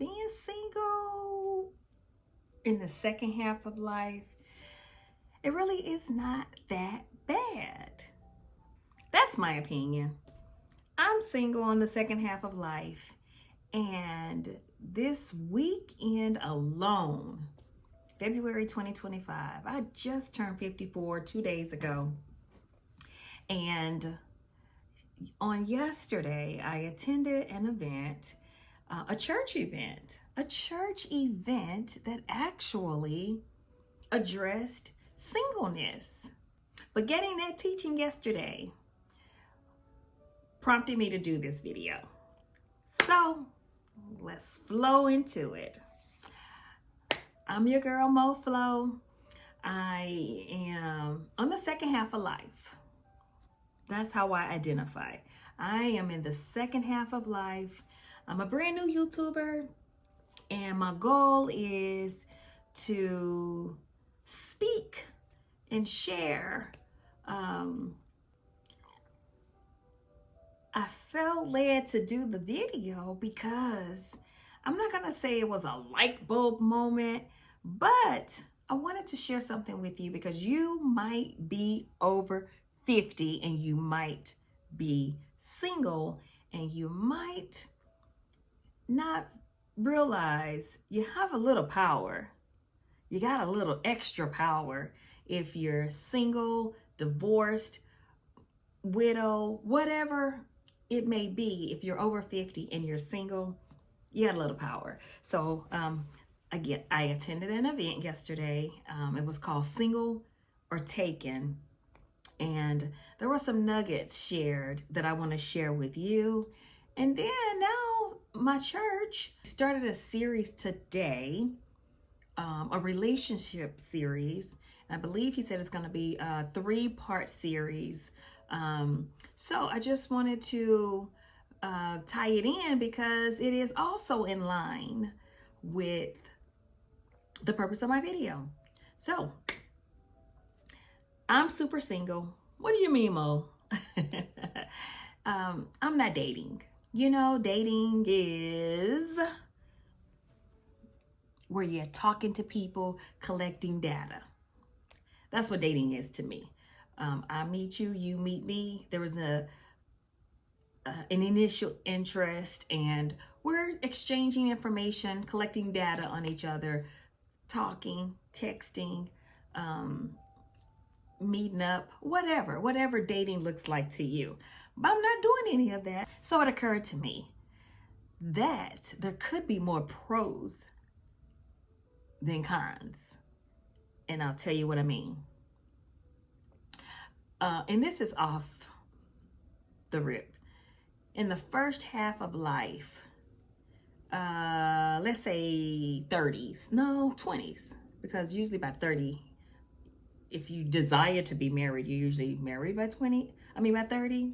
being single in the second half of life, it really is not that bad. That's my opinion. I'm single on the second half of life, and this weekend alone, February 2025, I just turned 54 2 days ago. And on yesterday, I attended an event, a church event that actually addressed singleness. But getting that teaching yesterday prompted me to do this video. So let's flow into it. I'm your girl Mo Flo. I am on the second half of life. That's how I identify. I am in the second half of life. I'm a brand new YouTuber, and my goal is to speak and share. I felt led to do the video because I'm not gonna say it was a light bulb moment, but I wanted to share something with you because you might be over 50 and you might be single and you might not realize you have a little power. You got a little extra power if you're single, divorced, widow, whatever it may be. If you're over 50 and you're single, you got a little power. So again, I attended an event yesterday. It was called Single or Taken. And there were some nuggets shared that I want to share with you. And then now my church started a series today, a relationship series. I believe he said it's going to be a 3-part series. So I just wanted to tie it in because it is also in line with the purpose of my video. So I'm super single. What do you mean, Mo? I'm not dating. You know, dating is where you're talking to people, collecting data. That's what dating is to me. I meet you, you meet me. There was an initial interest, and we're exchanging information, collecting data on each other, talking, texting, meeting up, whatever dating looks like to you. But I'm not doing any of that. So it occurred to me that there could be more pros than cons. And I'll tell you what I mean. And this is off the rip. In the first half of life, let's say 20s, because usually by 30, if you desire to be married, you're usually married by 30.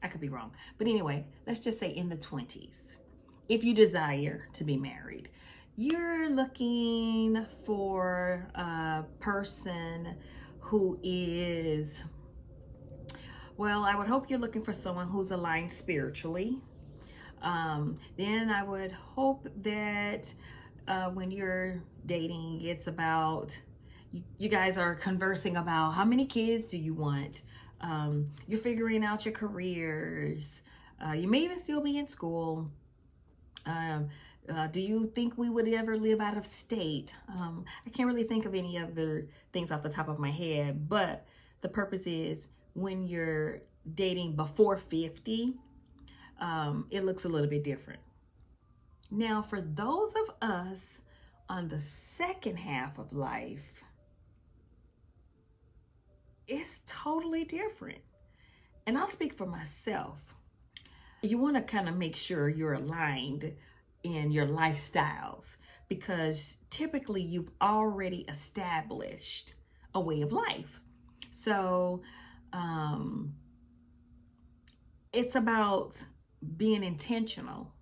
I could be wrong. But anyway, let's just say in the 20s. If you desire to be married, you're looking for a person who is, well, I would hope you're looking for someone who's aligned spiritually. Then I would hope that when you're dating, it's about, you guys are conversing about how many kids do you want. You're figuring out your careers. You may even still be in school. Do you think we would ever live out of state? I can't really think of any other things off the top of my head, but the purpose is when you're dating before 50, it looks a little bit different. Now, for those of us on the second half of life, it's totally different. And I'll speak for myself. You want to kind of make sure you're aligned in your lifestyles because typically you've already established a way of life. So it's about being intentional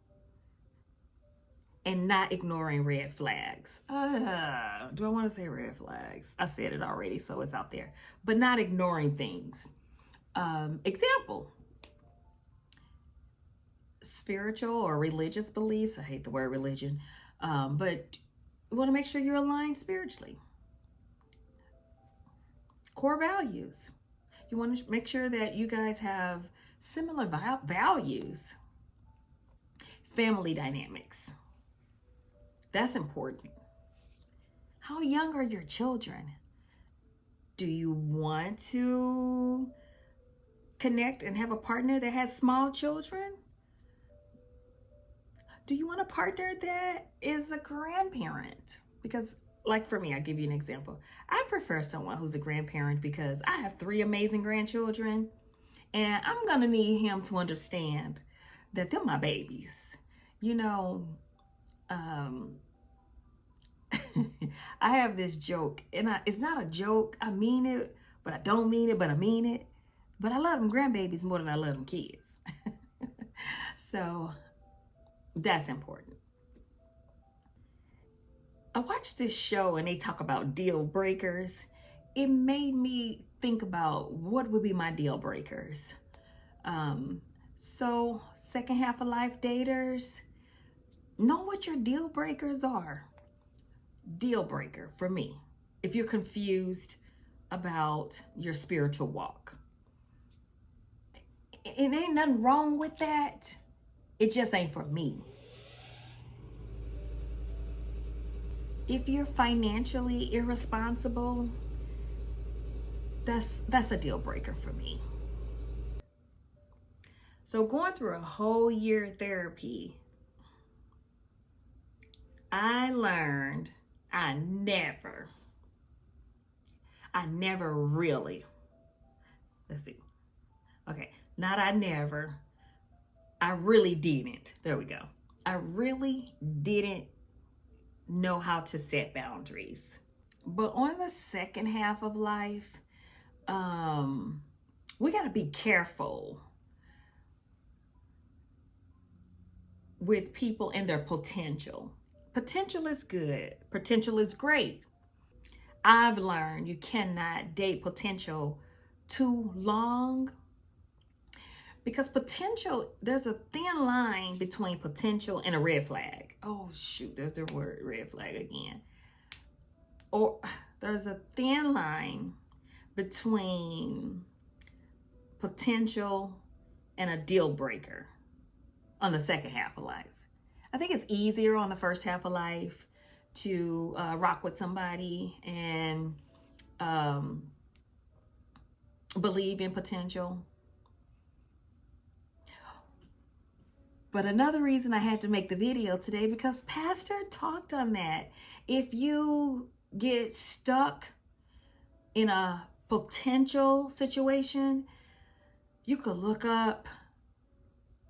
and not ignoring red flags. Do I want to say red flags? I said it already, so it's out there. But not ignoring things. Example, spiritual or religious beliefs. I hate the word religion. But you want to make sure you're aligned spiritually. Core values. You want to make sure that you guys have similar values. Family dynamics. That's important. How young are your children? Do you want to connect and have a partner that has small children? Do you want a partner that is a grandparent? Because, like for me, I'll give you an example. I prefer someone who's a grandparent because I have 3 amazing grandchildren, and I'm gonna need him to understand that they're my babies. You know, I have this joke, and it's not a joke. I mean it, but I don't mean it, but I mean it. But I love them grandbabies more than I love them kids. So that's important. I watched this show and they talk about deal breakers. It made me think about what would be my deal breakers. So second half of life daters, know what your deal breakers are. Deal breaker for me, if you're confused about your spiritual walk. It ain't nothing wrong with that. It just ain't for me. If you're financially irresponsible, that's a deal breaker for me. So going through a whole year of therapy, I learned I never really, let's see. Okay, not I never, I really didn't. There we go. I really didn't know how to set boundaries. But on the second half of life, we got to be careful with people and their potential. Potential is good. Potential is great. I've learned you cannot date potential too long, because potential, there's a thin line between potential and a red flag. Oh shoot, there's a word, red flag again. Or there's a thin line between potential and a deal breaker on the second half of life. I think it's easier on the first half of life to rock with somebody and believe in potential. But another reason I had to make the video today, because Pastor talked on that. If you get stuck in a potential situation, you could look up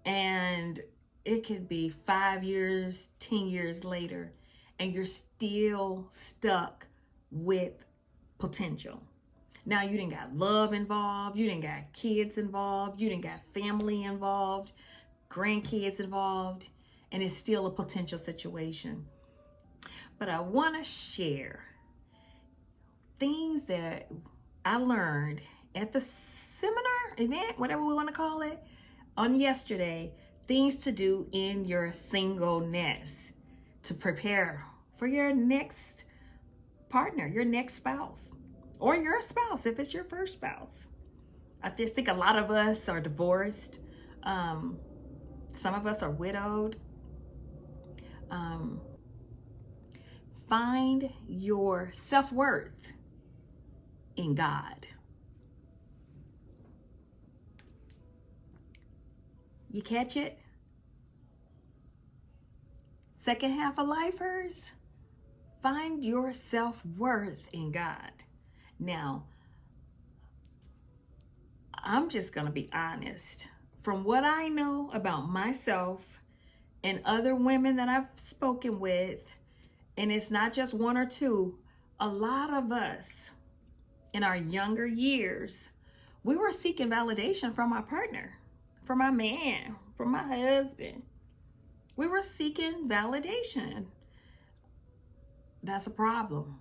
and it could be 5 years, 10 years later, and you're still stuck with potential. Now you didn't got love involved, you didn't got kids involved, you didn't got family involved, grandkids involved, and it's still a potential situation. But I want to share things that I learned at the seminar, event, whatever we want to call it, on yesterday. Things to do in your singleness to prepare for your next partner, your next spouse, or your spouse if it's your first spouse. I just think a lot of us are divorced. Some of us are widowed. Find your self-worth in God. You catch it? Second half of lifers, find your self-worth in God. Now, I'm just going to be honest. From what I know about myself and other women that I've spoken with, and it's not just one or two, a lot of us in our younger years, we were seeking validation from our partner, from my man, from my husband. We were seeking validation. That's a problem.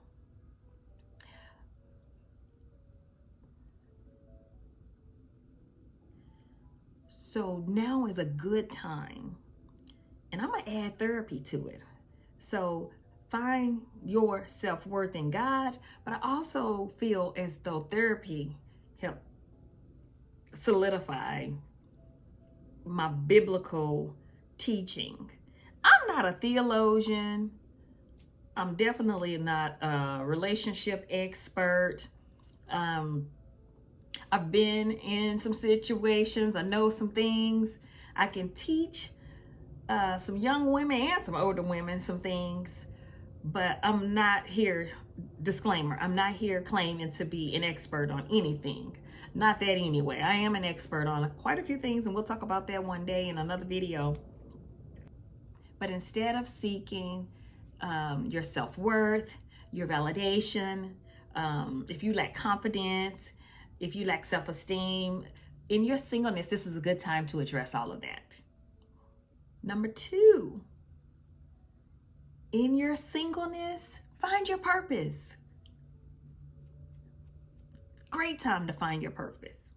So now is a good time, and I'm gonna add therapy to it. So find your self-worth in God, but I also feel as though therapy helped solidify my biblical teaching. I'm not a theologian. I'm definitely not a relationship expert. Um, I've been in some situations. I know some things. I can teach some young women and some older women some things, but I'm not here, disclaimer, I'm not here claiming to be an expert on anything. Not that anyway. I am an expert on quite a few things, and we'll talk about that one day in another video. But instead of seeking your self-worth, your validation, if you lack confidence, if you lack self-esteem, in your singleness, this is a good time to address all of that. Number 2, in your singleness, find your purpose. Great time to find your purpose.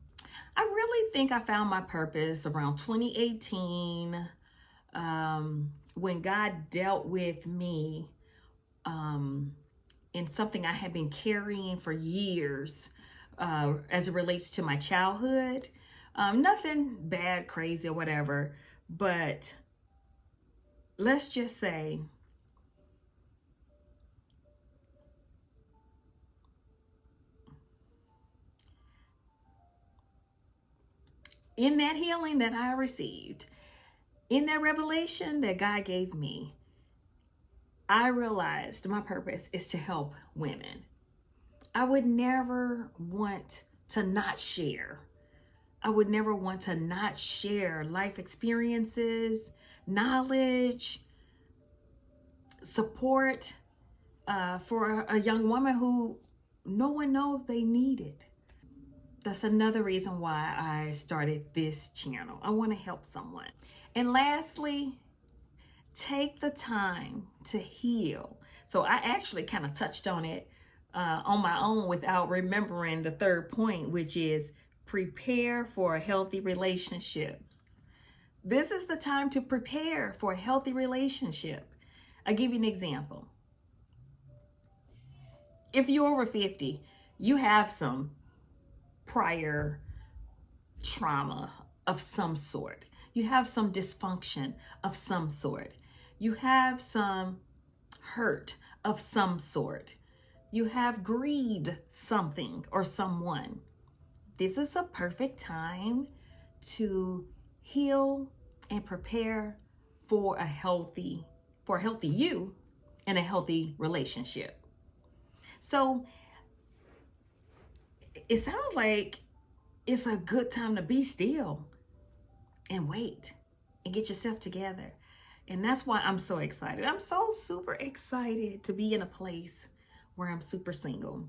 I really think I found my purpose around 2018 when God dealt with me in something I had been carrying for years as it relates to my childhood. Nothing bad, crazy, or whatever, but let's just say in that healing that I received, in that revelation that God gave me, I realized my purpose is to help women. I would never want to not share. I would never want to not share life experiences, knowledge, support for a young woman who no one knows they need it. That's another reason why I started this channel. I want to help someone. And lastly, take the time to heal. So I actually kind of touched on it on my own without remembering the third point, which is prepare for a healthy relationship. This is the time to prepare for a healthy relationship. I'll give you an example. If you're over 50, you have some prior trauma of some sort. You have some dysfunction of some sort. You have some hurt of some sort. You have grieved something or someone. This is the perfect time to heal and prepare for a healthy you and a healthy relationship. So it sounds like it's a good time to be still and wait and get yourself together. And that's why I'm so excited. I'm so super excited to be in a place where I'm super single.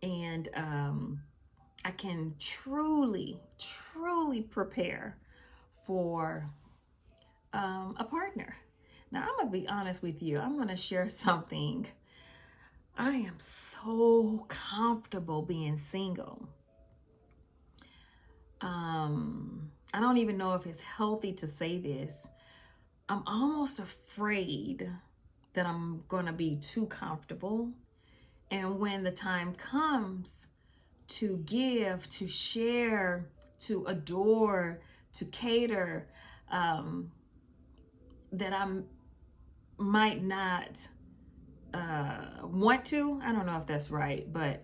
And I can truly prepare for a partner. Now, I'm going to be honest with you. I'm going to share something. I am so comfortable being single. I don't even know if it's healthy to say this. I'm almost afraid that I'm going to be too comfortable. And when the time comes to give, to share, to adore, to cater, that I might not want to. I don't know if that's right, but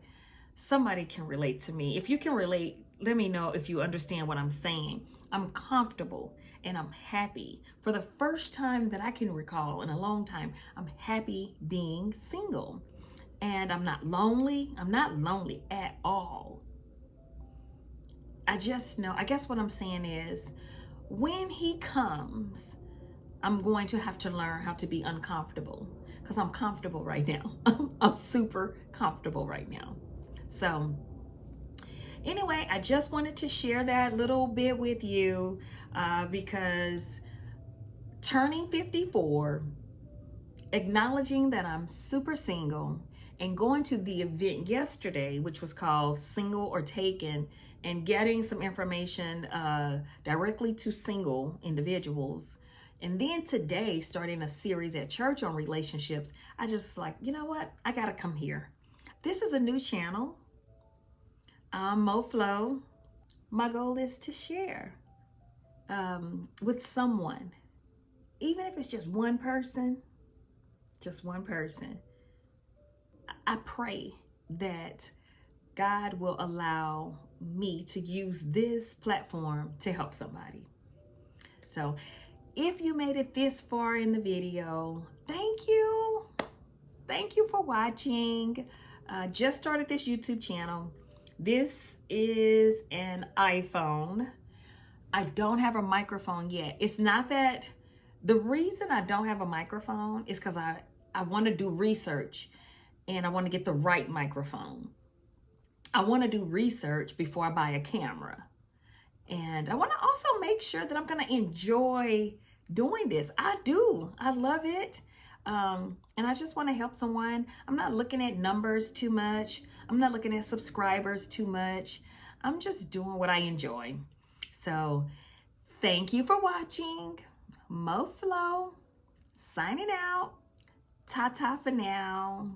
somebody can relate to me. If you can relate, let me know if you understand what I'm saying. I'm comfortable and I'm happy. For the first time that I can recall in a long time, I'm happy being single. And I'm not lonely. I'm not lonely at all. I just know, I guess what I'm saying is, when he comes, I'm going to have to learn how to be uncomfortable, because I'm comfortable right now. I'm super comfortable right now. So anyway, I just wanted to share that little bit with you because turning 54, acknowledging that I'm super single, and going to the event yesterday, which was called Single or Taken, and getting some information directly to single individuals And then today, starting a series at church on relationships, I just like, you know what? I got to come here. This is a new channel. I'm Mo Flo. My goal is to share with someone, even if it's just one person, I pray that God will allow me to use this platform to help somebody. So if you made it this far in the video, thank you. Thank you for watching. Just started this YouTube channel. This is an iPhone. I don't have a microphone yet. It's not that, the reason I don't have a microphone is because I want to do research and I want to get the right microphone. I want to do research before I buy a camera. And I want to also make sure that I'm going to enjoy doing this. I do. I love it. And I just want to help someone. I'm not looking at numbers too much. I'm not looking at subscribers too much. I'm just doing what I enjoy. So thank you for watching. Mo Flo, signing out. Ta-ta for now.